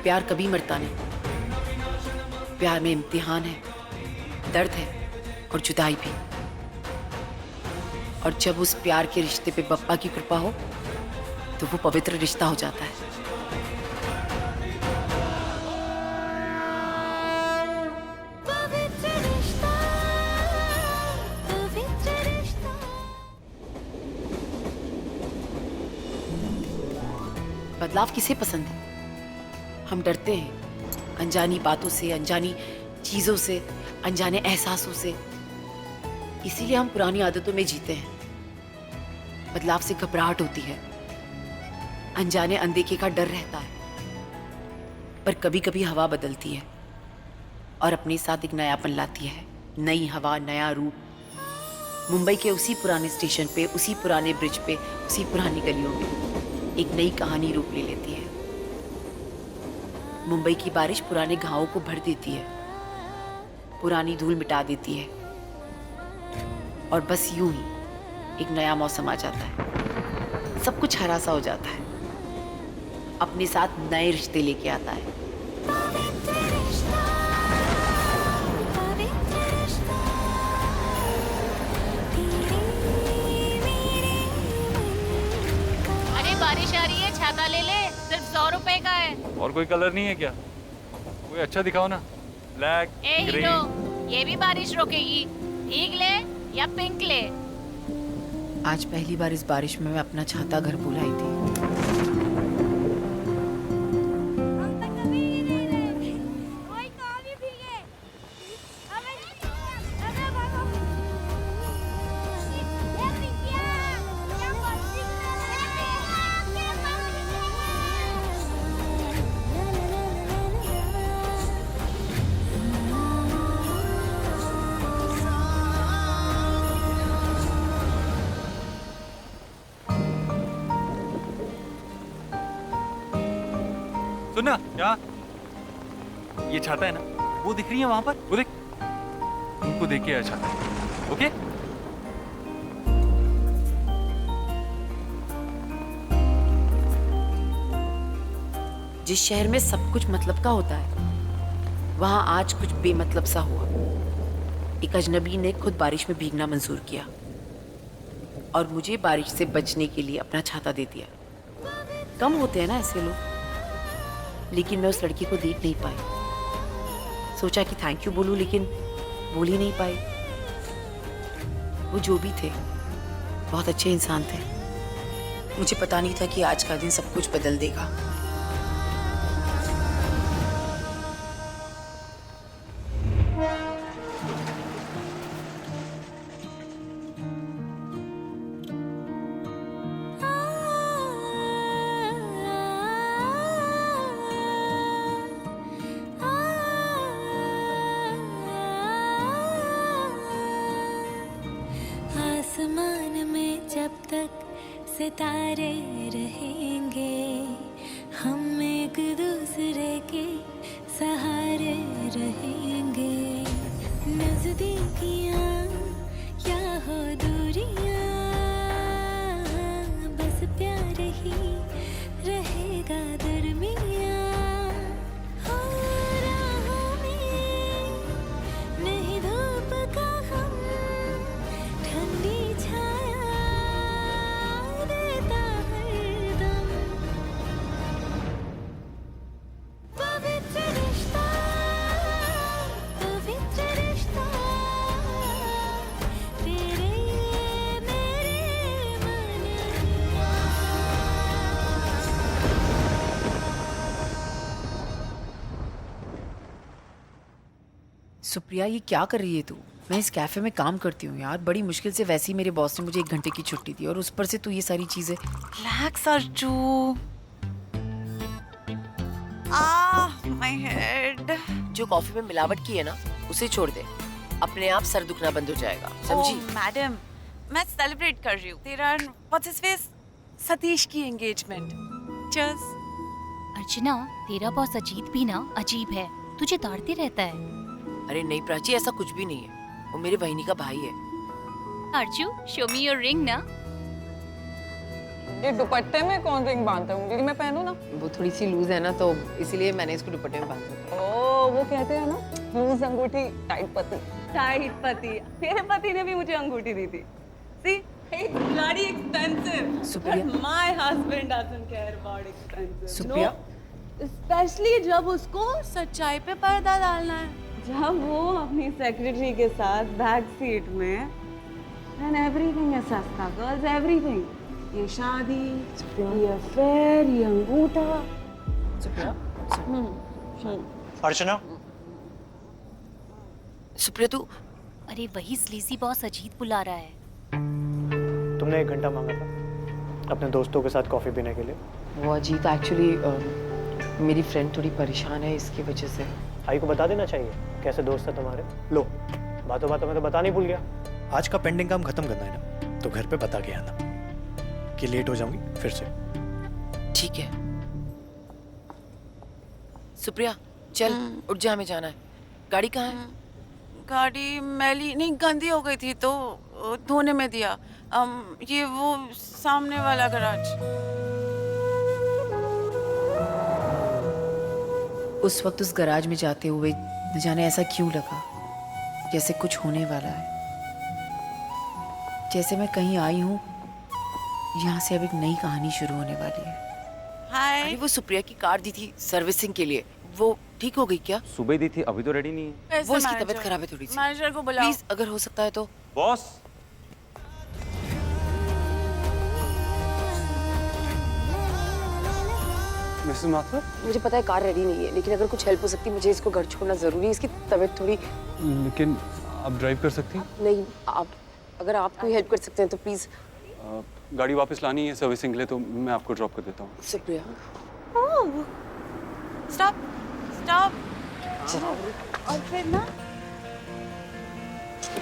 प्यार कभी मरता नहीं। प्यार में इम्तिहान है, दर्द है और जुदाई भी। और जब उस प्यार के रिश्ते पे बप्पा की कृपा हो तो वो पवित्र रिश्ता हो जाता है। बदलाव किसे पसंद है? हम डरते हैं अनजानी बातों से, अनजानी चीजों से, अनजाने एहसासों से। इसीलिए हम पुरानी आदतों में जीते हैं। बदलाव से घबराहट होती है, अनजाने अनदेखे का डर रहता है। पर कभी कभी हवा बदलती है और अपने साथ एक नयापन लाती है। नई हवा, नया रूप। मुंबई के उसी पुराने स्टेशन पे, उसी पुराने ब्रिज पे, उसी पुरानी गलियों में एक नई कहानी रूप ले लेती है। मुंबई की बारिश पुराने घावों को भर देती है, पुरानी धूल मिटा देती है और बस यूं ही एक नया मौसम आ जाता है। सब कुछ हरा सा हो जाता है, अपने साथ नए रिश्ते लेके आता है। अरे बारिश आ रही है, छाता ले ले, सिर्फ 100 रुपए का है। और कोई कलर नहीं है क्या? कोई अच्छा दिखाओ ना। ब्लैक, ए ग्रीन। हीरो, ये भी बारिश रोकेगी। ठीक ले या पिंक ले? आज पहली बार इस बारिश में मैं अपना छाता घर भूल आई थी। सुनना, यहाँ ये छाता है ना, वो दिख रही है वहां पर, वो देख। उनको देख के आया छाता। ओके? जिस शहर में सब कुछ मतलब का होता है, वहां आज कुछ बेमतलब सा हुआ। एक अजनबी ने खुद बारिश में भीगना मंजूर किया और मुझे बारिश से बचने के लिए अपना छाता दे दिया। कम होते हैं ना ऐसे लोग, लेकिन मैं उस लड़की को देख नहीं पाई। सोचा कि थैंक यू बोलूं, लेकिन बोल ही नहीं पाई। वो जो भी थे बहुत अच्छे इंसान थे। मुझे पता नहीं था कि आज का दिन सब कुछ बदल देगा। आसमान में जब तक सितारे रहेंगे, हम एक दूसरे के सहारे रहेंगे। नजदीकियां या हो दूरियां, बस प्यार ही रहेगा दरमियां। हो राहों में नहीं धूप का हम, ठंडी छाया देता हरदम। पवित्र रिश्ता, पवित्र रिश्ता, तेरे मेरे मन। सुप्रिया, ये क्या कर रही है तू? मैं इस कैफे में काम करती हूँ यार। बड़ी मुश्किल से वैसे ही मेरे बॉस ने मुझे 1 घंटे की छुट्टी दी और उस पर से तू ये सारी चीजें। Relax, Arju. My head. जो कॉफी में मिलावट की है ना, उसे छोड़ दे। अपने आप सर दुखना बंद हो जाएगा, समझी? Oh, मैडम, मैं सेलिब्रेट कर रही हूँ तेरा व्हाट्स हिज फेस सतीश की एंगेजमेंट। Cheers. अर्चना, तेरा बॉस अजीत भी ना अजीब है, तुझे ताड़ते रहता है। अरे नहीं प्राची, ऐसा कुछ भी नहीं है। वो मेरे बहनी का भाई है। Arju, show me your ring ना। ये दुपट्टे में कौन रिंग बांधता है? उंगली में पहनो ना। वो थोड़ी सी लूज है ना, तो इसीलिए मैंने इसको दुपट्टे में बांधा। ओ, वो कहते हैं ना, लूज अंगूठी टाइट पति। टाइट पति। मेरे पति ने भी मुझे अंगूठी दी थी। See, it's bloody expensive. Supriya. But my husband doesn't care about expensive. Supriya. Specially जब उसको सच्चाई पे पर्दा डालना है। जब वो अपनी सेक्रेटरी के साथ बैक सीट में, then everything is सस्ता, girls, everything. ये शादी, ये अफेयर, ये अंगूठा। अर्चना, सुप्रिया तू अरे वही स्लीसी बॉस अजीत बुला रहा है। तुमने 1 घंटा मांगा था अपने दोस्तों के साथ कॉफी पीने के लिए। वो अजीत एक्चुअली मेरी फ्रेंड थोड़ी परेशान है, इसकी वजह से। भाई को बता देना चाहिए कैसे दोस्त है तुम्हारे। लो, बातों बातों में तो बता नहीं भूल गया। आज का पेंडिंग काम खत्म करना है ना, तो घर पे बता के आना कि लेट हो जाऊंगी फिर से। ठीक है सुप्रिया, चल उठ जा, हमें जाना है। गाड़ी कहाँ है? गाड़ी मैली नहीं, गंदी हो गई थी तो धोने में दिया। ये वो सामने वाला गराज। उस वक्त उस गराज में जाते हुए न जाने ऐसा क्यों लगा जैसे कुछ होने वाला है, जैसे मैं कहीं आई हूँ, यहाँ से अब एक नई कहानी शुरू होने वाली है। हाय। अरे वो सुप्रिया की कार दी थी सर्विसिंग के लिए, वो ठीक हो गई क्या? सुबह दी थी, अभी तो रेडी नहीं है। कैसे वो इसकी मैनेजर? तबीयत खराब है थोड़ी सी। मैनेजर को बुलाओ। प्लीज अगर हो सकता है तो। बॉस, मिसेस माथुर, मुझे पता है कार रेडी नहीं है, लेकिन अगर कुछ हेल्प हो सकती, मुझे इसको घर छोड़ना जरूरी है। इसकी तबीयत थोड़ी। लेकिन आप ड्राइव कर सकती हैं? नहीं, आप अगर आप कोई हेल्प कर सकते हैं तो प्लीज। गाड़ी वापस लानी है सर्विसिंग के लिए, तो मैं आपको ड्रॉप कर देता हूँ। Supriya stop stop. और फिर ना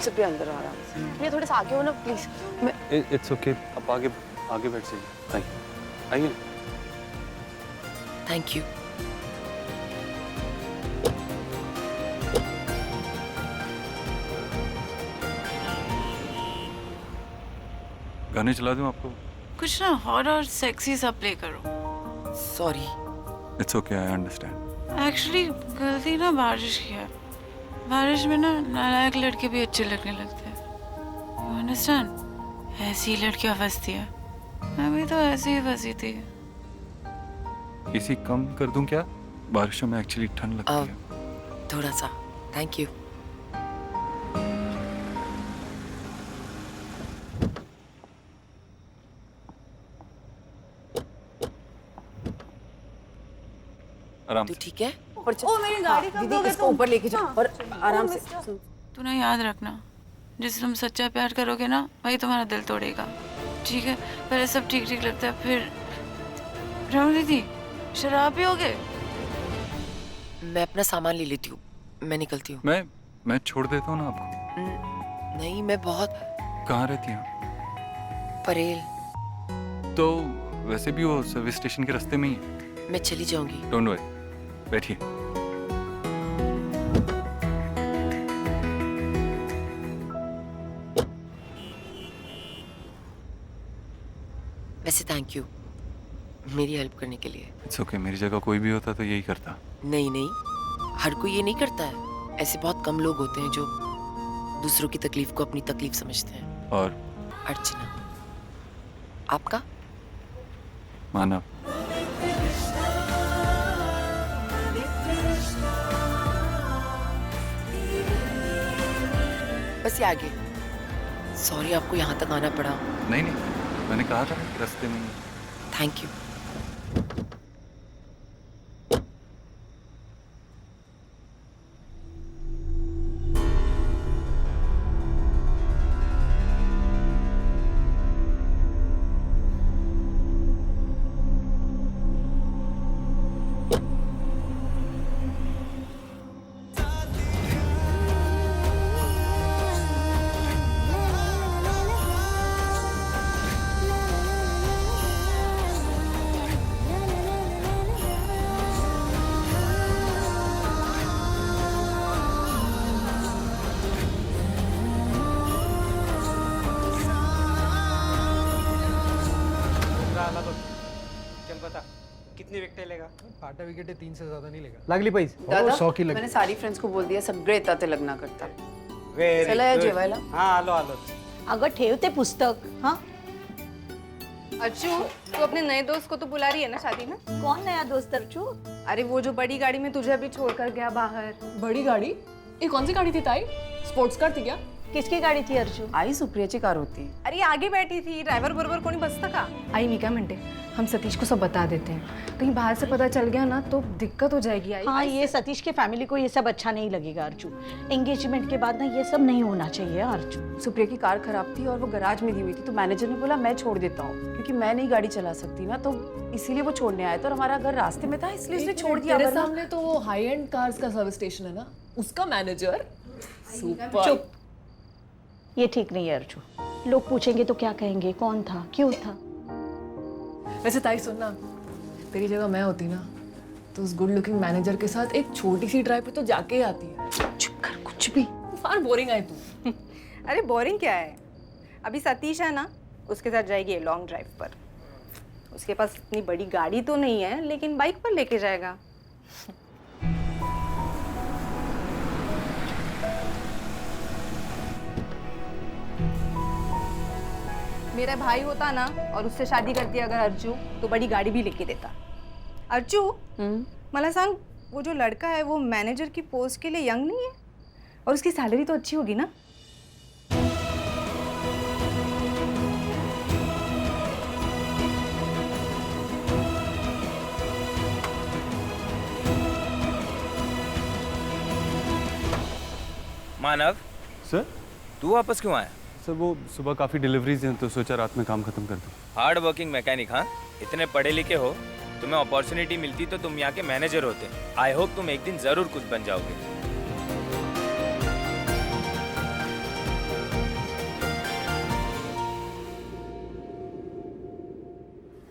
सुप्रिया अंदर आ आराम से। ये थोड़ा सा आगे हो ना प्लीज। मैं इट्स ओके, आप आगे आगे बैठ जाइए। आइए। Thank you. गाने चला दूँ आपको? कुछ ना हॉरर सेक्सी सा प्ले करो। Sorry. It's okay, I understand. Actually गलती ना बारिश की है। बारिश में ना नालायक लड़के भी अच्छे लगने लगते हैं। You understand? ऐसी लड़कियां फंसती है। मैं भी तो ऐसे ही फंसी थी। इसी कम कर दूं क्या? बारिशों में एक्चुअली ठंड लगती है। थोड़ा सा। Thank you. आराम तू से। ठीक है? ओ, मेरी गाड़ी कब दीदी दोगे इसको तुम? ऊपर लेके जाओ और आराम से। तू ना याद रखना, जिसे तुम सच्चा प्यार करोगे ना, वही तुम्हारा दिल तोड़ेगा। ठीक है? पहले सब ठीक ठीक लगता है, फिर रमन दीदी शराब पियोगे? मैं अपना सामान ले लेती हूँ, मैं निकलती हूँ। मैं छोड़ देता हूँ ना आपको। नहीं, मैं बहुत। कहाँ रहती हैं? परेल। तो वैसे भी वो सर्विस स्टेशन के रास्ते में ही है। मैं चली जाऊंगी। डोंट वरी, बैठिए। वैसे थैंक यू मेरी हेल्प करने के लिए। इट्स ओके, मेरी जगह कोई भी होता तो यही करता। नहीं नहीं, हर कोई ये नहीं करता है। ऐसे बहुत कम लोग होते हैं जो दूसरों की तकलीफ को अपनी तकलीफ समझते हैं। और अर्चना। आपका? मानव। बस ये आगे। सॉरी आपको यहाँ तक आना पड़ा। नहीं नहीं, मैंने कहा था ना रास्ते में ही है। Thank you. कितनी विकेट लेगा? पाटा विकेट 3 से ज्यादा नहीं लेगा. लागली पैसे. दादा 100 की लगी. मैंने सारी फ्रेंड्स को बोल दिया सगळे येतात ते लग्न करता. Very चला या good. जेवायला. हाँ आलो आलो. अगं ठेवते पुस्तक. हाँ अर्चू, तू अपने नए दोस्त को तो बुला रही है ना शादी में? कौन नया दोस्त अर्चू? अरे वो जो बड़ी गाड़ी में तुझे अभी छोड़कर गया बाहर. बड़ी गाड़ी? ये कौन सी गाड़ी थी ताई? स्पोर्ट्स कार थी क्या? किसकी गाडी थी अर्जू? आई सुप्रियाची कार होती. अरे आगे बैठी थी, ड्रायव्हर बरोबर कोणी बसतं का? आई मी काय म्हणते, हम सतीश को सब बता देते हैं. कहीं बाहर से पता चल गया ना तो दिक्कत हो जाएगी. आई हाँ ये सतीश के फैमिली को ये सब अच्छा नहीं लगेगा अर्जू. एंगेजमेंट के बाद ना ये सब नहीं होना चाहिए अर्जू. सुप्रिया की कार खराब थी और वो गैराज में दी हुई थी तो मैनेजर ने बोला मैं छोड़ देता हूँ क्योंकि मैं नहीं गाड़ी चला सकती ना, तो इसीलिए वो छोड़ने आया था और हमारा घर रास्ते में था इसलिए उसने छोड़ दिया. तेरे वरना- सामने तो वो हाई एंड कार्स का सर्विस स्टेशन है ना, उसका मैनेजर. सुपर. चुप. ये ठीक नहीं है अर्जू. लोग पूछेंगे तो क्या कहेंगे, कौन था, क्यों था? वैसे ताई सुनना, तेरी जगह मैं होती ना तो उस गुड लुकिंग मैनेजर के साथ एक छोटी सी ड्राइव पे तो जाके ही आती है. चुप कर कुछ भी. फार बोरिंग आई तू. अरे बोरिंग क्या है, अभी सतीश है ना उसके साथ जाएगी लॉन्ग ड्राइव पर. उसके पास इतनी बड़ी गाड़ी तो नहीं है लेकिन बाइक पर लेके जाएगा. मेरा भाई होता ना और उससे शादी करती अगर अर्जू तो बड़ी गाड़ी भी लेके देता. अर्जू मला सांग, वो जो लड़का है वो मैनेजर की पोस्ट के लिए यंग नहीं है और उसकी सैलरी तो अच्छी होगी ना? मानव, सर तू वापस क्यों आया? सर वो सुबह काफ़ी डिलीवरीज हैं तो सोचा रात में काम खत्म कर दूं. Hard working mechanic. हाँ, इतने पढ़े लिखे हो, तुम्हें अपॉर्चुनिटी मिलती तो तुम यहाँ के मैनेजर होते. आई होप तुम एक दिन जरूर कुछ बन जाओगे.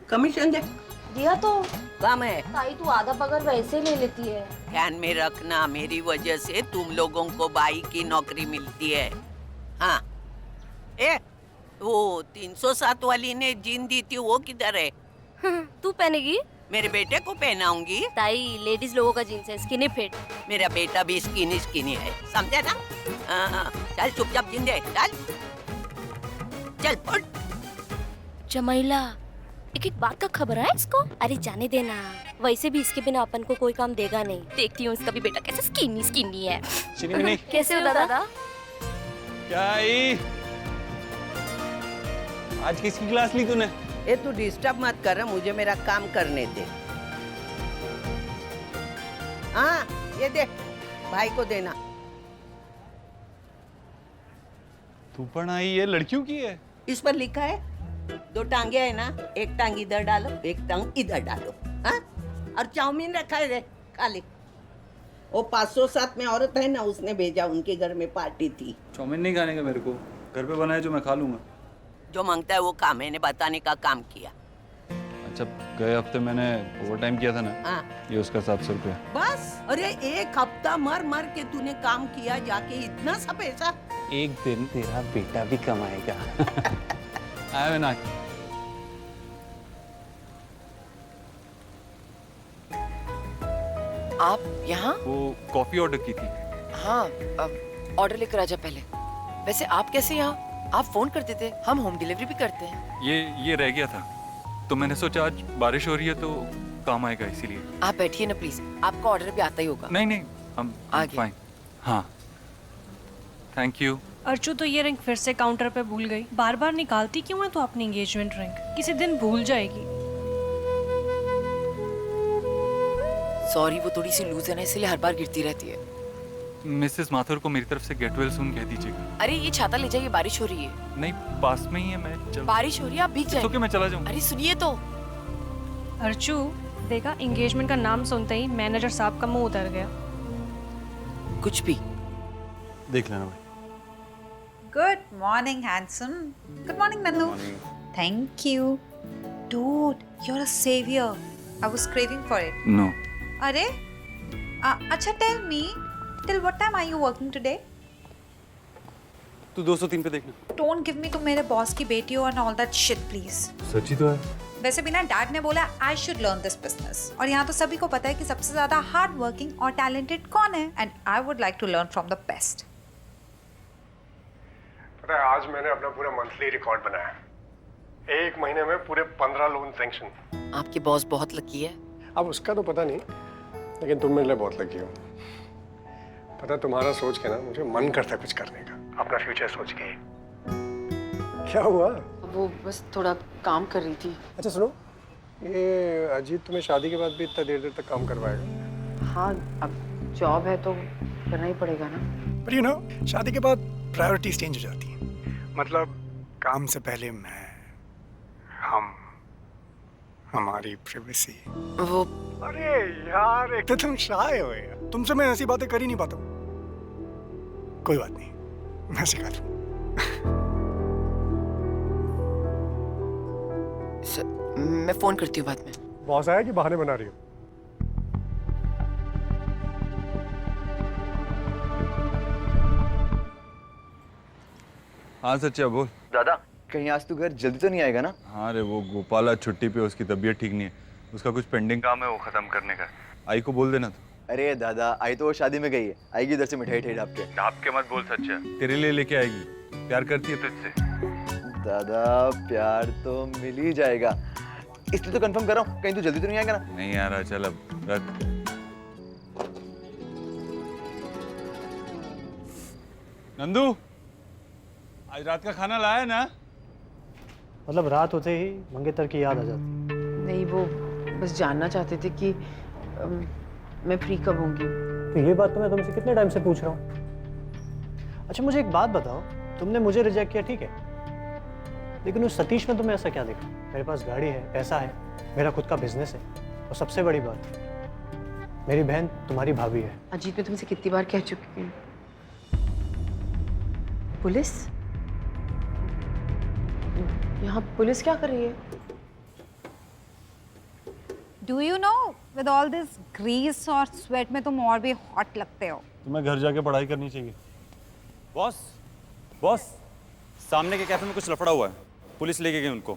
कमीशन दे दिया तो कम है. ताई तू आधा पगार वैसे ले लेती है. ध्यान में रखना, मेरी वजह से तुम लोगों को बाई की नौकरी मिलती है. हाँ, ए वो 307 वाली ने जीन दी थी वो किधर है? तू पहनेगी? मेरे बेटे को पहनाऊंगी. ताई लेडीज लोगों का जीन्स है, स्किनी फिट. मेरा बेटा भी स्किनी स्किनी है, समझे ना? हाँ, चल चुपचाप जीन दे. चल चल उठ. जमाइला, एक बात का खबर है इसको? अरे जाने देना, वैसे भी इसके बिना अपन को कोई काम देगा नहीं. देखती हूँ इसका भी बेटा कैसे स्किनी स्किनी है. कैसे हो दादा? क्या आई? आज किसकी क्लास ली तूने? ए तू डिस्टर्ब मत कर, मुझे मेरा काम करने दे. हाँ ये दे, भाई को देना. तू पढ़ाई ये लड़कियों की है? इस पर लिखा है 2 टांगे है ना, एक टांग इधर डालो, एक टांग इधर डालो. हाँ, और चाउमीन रखा है रे, खा ले. वो 507 में औरत है ना, उसने भेजा, उनके घर में पार्टी थी. चाउमीन नहीं खाने का मेरे को, घर पे बनाए जो मैं खा लूंगा. जो मांगता है वो काम, मैंने बताने का काम किया. अच्छा, गए हफ्ते मैंने ओवर टाइम किया था ना, हाँ ये उसका 700 रुपया. बस. अरे एक हफ्ता मर मर के तूने काम किया, जाके इतना सा पैसा. एक दिन तेरा बेटा भी कमाएगा. आया ना. आप यहाँ? वो कॉफी ऑर्डर की थी. हाँ, ऑर्डर लेकर आ जा पहले. वैसे आप कैसे यहाँ? आप फोन कर देते, हम होम डिलीवरी भी करते हैं. ये रह गया था तो मैंने सोचा आज बारिश हो रही है तो काम आएगा इसीलिए. आप बैठिए ना प्लीज, आपका ऑर्डर भी आता ही होगा. नहीं हम आगे. फाइन. हाँ, थैंक यू. अर्चू तो ये रिंग फिर से काउंटर पे भूल गई. बार बार निकालती क्यों है तो अपनी एंगेजमेंट रिंग? किसी दिन भूल जाएगी. सॉरी, वो थोड़ी सी लूज है ना, इसलिए हर बार गिरती रहती है. मिसेस माथुर को मेरी तरफ से गेट वेल सून कह दीजिएगा. अरे ये छाता ले जाइए, बारिश हो रही है. नहीं, पास में ही है. मैं चल. बारिश हो रही है, आप भीग जाइए. ओके, मैं चला जाऊँ. अरे सुनिए तो. अर्चू देखा, एंगेजमेंट का नाम सुनते ही मैनेजर साहब का मुंह उतर गया. कुछ भी देख लेना भाई. Good morning, handsome. Good morning, Nannu. Thank you. Dude, you're a savior. I was craving for it. No. Arey? Acha, tell me, till what time are you working today? तू 203 पे देखना। Don't give me to मेरे boss की बेटी हो and all that shit please. सच्ची तो है। वैसे भी ना डैड ने बोला I should learn this business. और यहाँ तो सभी को पता है कि सबसे ज्यादा हार्ड वर्किंग और टैलेंटेड कौन है and I would like to learn from the best. पता है आज मैंने अपना पूरा मंथली रिकॉर्ड बनाया। 1 महीने में पूरे 15 लोन सैंक्शन। आपके बॉस बहुत लकी है। अब उसका तो पता नहीं, लेकिन तुम मेरे लिए बहुत लकी हो। पता तुम्हारा सोच के ना मुझे मन करता है कुछ करने का, अपना फ्यूचर सोच के। क्या हुआ? वो बस थोड़ा काम कर रही थी। अच्छा सुनो, ये अजीत तुम्हें शादी के बाद भी इतना देर तक काम करवाएगा? हाँ, अब जॉब है तो करना ही पड़ेगा ना। पर यू नो, शादी के बाद प्रायोरिटीज चेंज हो जाती हैं। मतलब काम से पहले मैं, हम, हमारी प्राइवेसी। वो अरे यार, एक तो तुम शाय हो यार, तुमसे मैं ऐसी बातें कर ही नहीं पाता हूँ। कोई बात नहीं, मैं सिखा दूँ। मैं फोन करती हूँ बाद में। बॉस आया कि बहाने बना रही हो? हाँ सच्चा बोल। दादा कहीं आज तू घर जल्दी तो नहीं आएगा ना? हाँ रे, वो गोपाला छुट्टी पे, उसकी तबीयत ठीक नहीं है, उसका कुछ पेंडिंग काम है वो खत्म करने का। आई को बोल देना तू। अरे दादा, आई तो वो शादी में गई है, आएगी इधर से मिठाई ठाई ढाप के। ढाप के मत बोल सच्चा, तेरे लिए लेके आएगी, प्यार करती है तुझसे। दादा प्यार तो मिल ही जाएगा, इसलिए तो कंफर्म कर रहा हूँ, कहीं तू जल्दी तो नहीं आएगा ना? नहीं आ रहा, चल अब रख। नंदू, आज रात का खाना लाया ना? मतलब रात होते ही मंगेतर की याद आ जाती। नहीं, वो बस जानना चाहते थे कि मैं फ्री कब होंगी। तो ये बात तो मैं तुमसे कितने टाइम से पूछ रहा हूँ। अच्छा मुझे एक बात बताओ, तुमने मुझे रिजेक्ट किया ठीक है, लेकिन उस सतीश में तुम्हें ऐसा क्या देखा? मेरे पास गाड़ी है, पैसा है, मेरा खुद का बिजनेस है, और सबसे बड़ी बात, मेरी बहन तुम्हारी भाभी है। अजीत मैं तुमसे कितनी बार कह चुकी हूँ। पुलिस? यहाँ पुलिस क्या कर रही है? Do you know, with all this grease और sweat में तुम और भी hot लगते हो। तुम्हें घर जाके पढ़ाई करनी चाहिए। बॉस, बॉस, सामने के कैफे में कुछ लफड़ा हुआ है, पुलिस लेके गई उनको।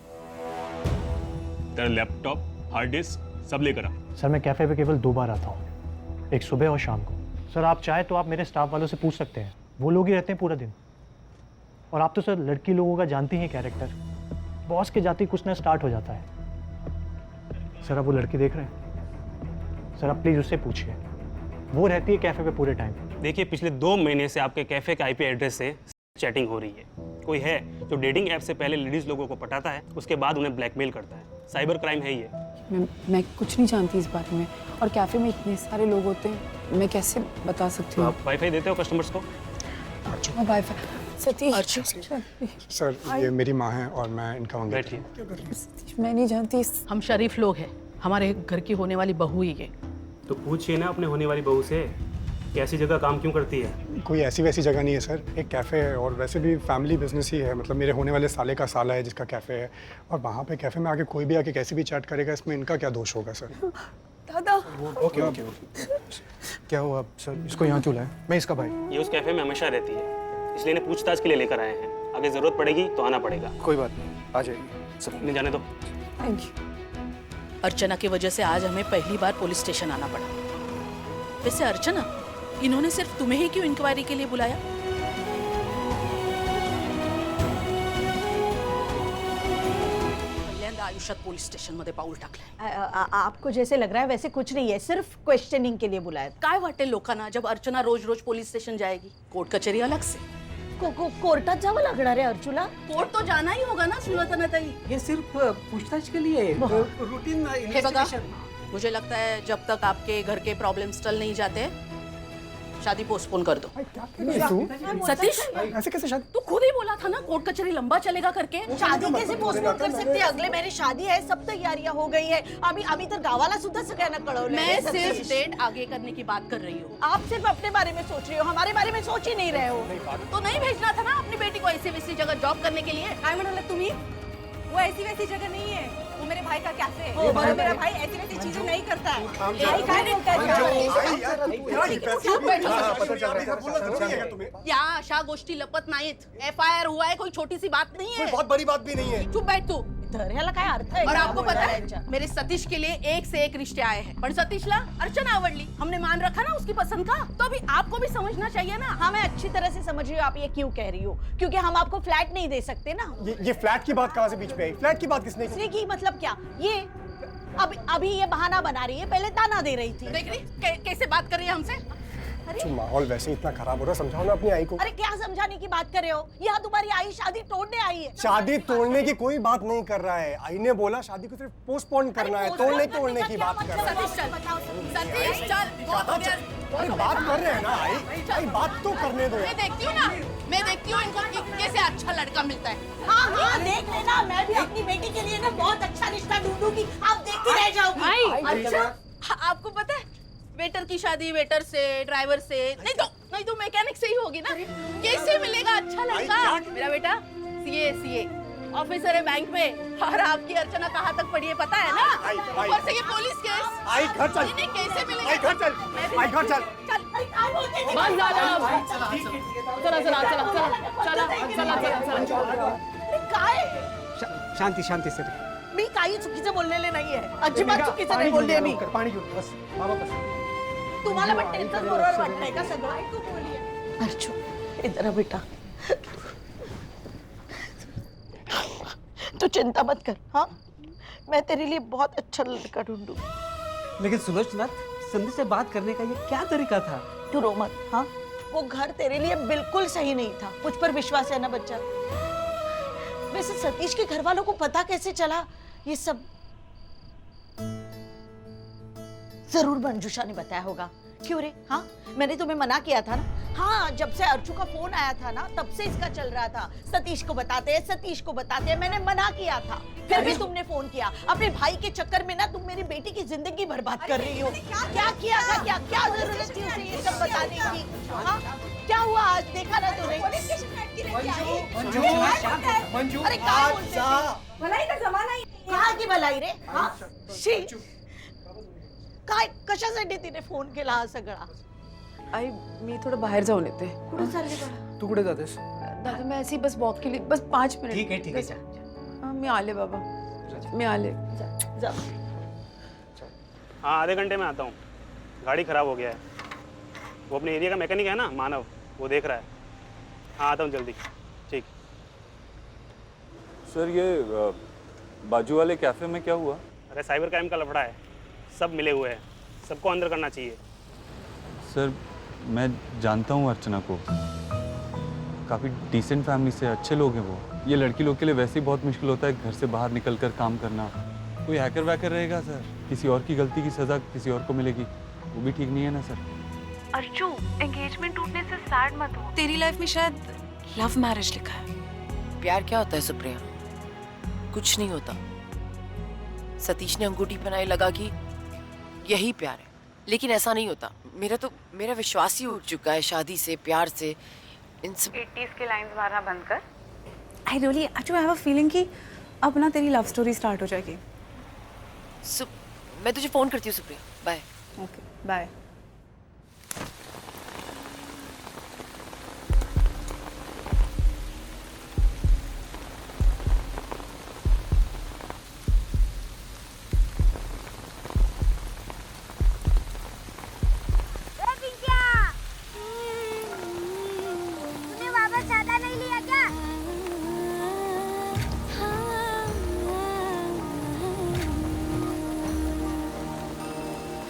तेरा लैपटॉप, हार्ड डिस्क सब लेकर आ। सर मैं कैफे पे केवल 2 बार आता हूँ, एक सुबह और शाम को। सर आप चाहे तो आप मेरे स्टाफ वालों से पूछ सकते हैं, वो लोग ही रहते हैं पूरा दिन। और आप तो सर लड़की लोगों का जानती हैं कैरेक्टर, बॉस के जाते ही कुछ ना स्टार्ट हो जाता है। सर आप वो लड़की देख रहे हैं? सर आप प्लीज़ उससे पूछिए, वो रहती है कैफे पे पूरे टाइम। देखिए पिछले 2 महीने से आपके कैफे का आईपी एड्रेस से चैटिंग हो रही है। कोई है जो डेटिंग ऐप से पहले लेडीज लोगों को पटाता है, उसके बाद उन्हें ब्लैकमेल करता है। साइबर क्राइम है ये। मैं कुछ नहीं जानती इस बारे में, और कैफे में इतने सारे लोग होते हैं, मैं कैसे बता सकती हूँ? आप वाईफाई देते हो कस्टमर्स को? वाईफाई सतीश, सर ये मेरी माँ है और मैं इनका मंगेतर। बैठिए। मैं नहीं जानती। हम शरीफ लोग हैं, हमारे घर की होने वाली बहू ही है। तो पूछिए ना अपने होने वाली बहू से, कैसी जगह काम क्यों करती है? कोई ऐसी वैसी जगह नहीं है सर, एक कैफ़े है और वैसे भी फैमिली बिजनेस ही है। मतलब मेरे होने वाले साले का साला है जिसका कैफ़े है, और वहाँ पे कैफ़े में आके कोई भी आके कैसे भी चैट करेगा, इसमें इनका क्या दोष होगा सर? दादा ओके ओके। क्या हुआ सर? इसको यहाँ क्यों लाए? मैं इसका भाई। ये उस कैफे में हमेशा रहती है, इसलिए इन्हें पूछताछ के लिए लेकर आए हैं। आगे जरूरत पड़ेगी तो आना पड़ेगा। कोई बात नहीं, आ जाएगी। सब नहीं जाने दो। Thank you. अर्चना की वजह से आज हमें पहली बार पुलिस स्टेशन आना पड़ा। वैसे अर्चना, इन्होंने सिर्फ तुम्हें ही क्यों इंक्वायरी के लिए बुलाया? पहिल्यांदा आयुष्यात पोलीस स्टेशन मध्ये पाऊल टाकलंय। आपको जैसे लग रहा है वैसे कुछ नहीं है, सिर्फ क्वेश्चनिंग के लिए बुलाया। काय वाटेल लोकांना जब अर्चना रोज रोज पुलिस स्टेशन जाएगी? कोर्ट कचहरी अलग से। कोर्टात जावं लागणार आहे अर्जुला। कोर्ट तो जाना ही होगा ना सुलताना ताई। ये सिर्फ पूछताछ के लिए रूटीन हे बघा, मुझे लगता है जब तक आपके घर के प्रॉब्लम्स टल नहीं जाते, शादी पोस्टपोन कर दो। सतीश, ऐसे कैसे शादी? तू खुद ही बोला था ना कोर्ट कचहरी लंबा चलेगा करके। शादी कैसे पोस्टपोन कर सकते हैं? अगले महीने शादी है, सब तैयारियां हो गई है। आम्ही तर गावाला सुद्धा सगळ्यांना कळवलं। मैं सिर्फ डेट आगे करने की बात कर रही हूँ। आप सिर्फ अपने बारे में सोच रही हो, हमारे बारे में सोच ही नहीं रहे हो। तो नहीं भेजना था ना अपनी बेटी को ऐसी वैसी जगह जॉब करने के लिए? काय म्हणाले तुम्ही? वो ऐसी वैसी जगह नहीं है, वो मेरे भाई का कैफे है। और मेरा भाई ऐसी वैसी चीजें नहीं करता है। या अशा गोष्टी लपत नाहीत। FIR हुआ है, कोई छोटी सी बात नहीं है। बहुत बड़ी बात भी नहीं है। चुप बैठ तू। ह्याला काय अर्थ आहे? और आपको पता है मेरे सतीश के लिए एक से एक रिश्ते आए हैं, पर सतीशला अर्चना आवडली। हमने मान रखा ना उसकी पसंद का, तो अभी आपको भी समझना चाहिए ना। हाँ, मैं अच्छी तरह से समझ रही हूँ आप ये क्यों कह रही हो, क्योंकि हम आपको फ्लैट नहीं दे सकते ना। ये फ्लैट की बात कहाँ से बीच में आई? फ्लैट की बात किसने किसने की? मतलब क्या ये अभी ये बहाना बना रही है, पहले ताना दे रही थी। देख रही कैसे बात कर रही है हमसे। माहौल वैसे इतना खराब हो रहा, समझाओ ना अपनी आई को। अरे क्या समझाने की बात कर रहे हो? यहाँ तुम्हारी आई शादी तोड़ने आई है। शादी तोड़ने की कोई बात नहीं कर रहा है। आई ने बोला शादी को सिर्फ पोस्टपोन करना है, तोड़ने की बात कर रहा है। सतीश चल, बहुत हो गया। अरे बात कर रहे हैं ना आई, बात तो करने दो। मैं देखती हूँ ना, मैं देखती हूँ इनको कैसे अच्छा लड़का मिलता है। हाँ, देख लेना, मैं भी अपनी बेटी के लिए ना बहुत अच्छा रिश्ता ढूंढूंगी, आप देखती रह जाओगी। अच्छा, आपको पता है वेटर की शादी वेटर से, ड्राइवर से, नहीं तो मैकेनिक से ही होगी ना। कैसे मिलेगा अच्छा लड़का? मेरा बेटा सीए ऑफिसर है बैंक में, और आपकी अर्चना कहाँ तक पढ़ी है पता है ना? ऊपर से ये पुलिस केस। आई घर चल। इन्हें कैसे मिलेगा? आई घर चल। बस चला। शांती सर. मी काही चुकीचं बोललेले नाहीये, अजिबात चुकीचं नाही बोलले मी. पाणी घेऊन बस बाबा बस. तुम्हाला पण त्यांचं बरोबर वाटतंय का सगळं? अर्जू इधर आ बेटा, तू चिंता मत कर। हाँ, मैं तेरे लिए बहुत अच्छा लड़का ढूंढूंगी। लेकिन सुलोचना, संधि से बात करने का ये क्या तरीका था? तू रो मत। हाँ, वो घर तेरे लिए बिल्कुल सही नहीं था। मुझ पर विश्वास है ना बच्चा? वैसे सतीश के घर वालों को पता कैसे चला ये सब? जरूर मंजूषा ने बताया होगा। क्यों रे? हाँ, मैंने तुम्हें मना किया था ना। हाँ, जब से अर्चू का फोन आया था ना, तब से इसका चल रहा था। सतीश को बताते, मैंने मना किया था। फिर भी तुमने फोन किया। अपने भाई के चक्कर में ना तुम मेरी बेटी की जिंदगी बर्बाद कर रही हो। क्या किया था? क्या जरूरत थी उसे ये सब बताने की? हाँ, क्या हुआ आज? देखा ना तूने? मंजू, अरे क्या बोलते हो? भलाई का जमाना ही कहाँ की भलाई रे? हाँ, काय कशासाठी तिने फोन केला हा सगळा? आई मी थोडं बाहेर जाऊन येते. कुठे चालली बाळा? तू कुठे जातेस? दादा मैं ऐसे ही बस वॉक के लिए, बस 5 मिनट. ठीक है जा. हाँ, मैं आले बाबा, मैं आले. जा. हाँ, आधे घंटे में आता हूँ. गाड़ी खराब हो गया है. वो अपने एरिया का मैकेनिक है ना, मानव, वो देख रहा है. हाँ, आता हूँ जल्दी. ठीक. सर ये बाजू वाले कैफे में क्या हुआ? अरे साइबर क्राइम का लफड़ा है, सब मिले हुए हैं, सबको अंदर करना चाहिए. सर मैं जानता हूँ अर्चना को, काफ़ी डिसेंट फैमिली से, अच्छे लोग हैं वो. ये लड़की लोग के लिए वैसे ही बहुत मुश्किल होता है घर से बाहर निकल कर काम करना. कोई हैकर वैकर रहेगा सर, किसी और की गलती की सज़ा किसी और को मिलेगी, वो भी ठीक नहीं है ना सर. अर्जू, एंगेजमेंट टूटने से सैड मत हो. तेरी लाइफ में शायद लव मैरिज लिखा है. प्यार क्या होता है सुप्रिया? कुछ नहीं होता. सतीश ने अंगूठी पहनाई, लगा कि यही प्यार है, लेकिन ऐसा नहीं होता. मेरा विश्वास ही उठ चुका है शादी से, प्यार से, इन सब 80s के लाइंस मारना बंद कर. I really Arju, I have a feeling कि अब ना तेरी लव स्टोरी स्टार्ट हो जाएगी. मैं तुझे फोन करती हूँ सुप्रिया. बाय. Okay, bye.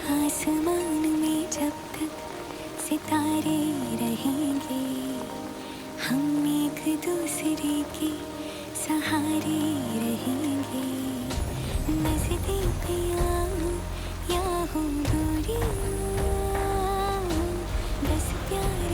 आसमान में जब तक सितारे रहेंगे, हम एक दूसरे के सहारे रहेंगे. नजदीक या हो दूरियां, बस प्यार